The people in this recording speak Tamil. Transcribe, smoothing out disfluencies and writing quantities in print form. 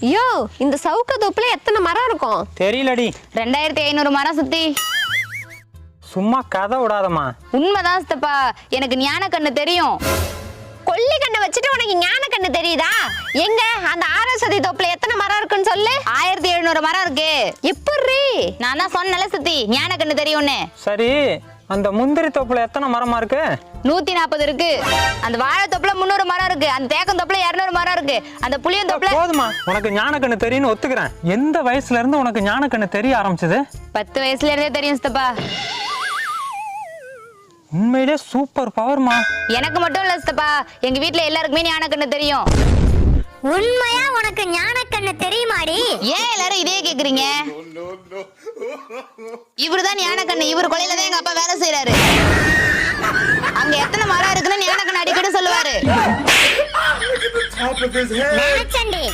ஐயோ, இந்த சவுக்க தோப்புல எத்தனை மரம் இருக்கும் தெரியலடி. 2500 மரம் சுத்தி. சும்மா கதை விடாதம்மா. உண்மைதான் சித்தப்பா, எனக்கு ஞான கண்ணு தெரியும். கொல்லி கண்ணை வச்சுட்டு உனக்கு ஞான கண்ணு தெரியுதா? எங்க அந்த ஆரஸ்வதி தோப்புல எத்தனை மரம் இருக்குன்னு சொல்லு. 1700 மரம் இருக்கு. எப்படி? நான் தான் சொன்னல சித்தி, ஞான கண்ணு தெரியும்னு. சரி, அந்த முந்திரி தோப்புல எத்தனை மரமா இருக்கு? 140 இருக்கு. அந்த வாழை தோப்புல 300 மரம் இருக்கு. அந்த தேக்கம் தோப்புல 200 மரம் இருக்கு. அந்த புளியம் தோப்புல போதுமா, உனக்கு ஞானக்கண்ணு தெரியும்னு ஒத்துக்கிறேன். எந்த வயசுல இருந்து உனக்கு ஞானக்கண்ணு தெரிய ஆரம்பிச்சது? 10 வயசுல இருந்தே தெரியும் சித்தப்பா. உண்மையிலே சூப்பர் பவர்மா. எனக்கு மட்டும் இல்ல சித்தப்பா, எங்க வீட்ல எல்லாருக்குமே ஞான கண்ணு தெரியும். உண்மையா உனக்கு ஞான கண்ணு தெரியுமாடி? ஏன் எல்லாரும் இதே கேக்குறீங்க? இவருதான் ஞான கண்ணு. இவர் கொலையில தான் எங்க அப்பா வேலை செய்யறாரு. அங்க எத்தனை மரம் இருக்குன்னு ஞான கண்ணு அடிக்கடி சொல்லுவாரு. நினைச்சண்டி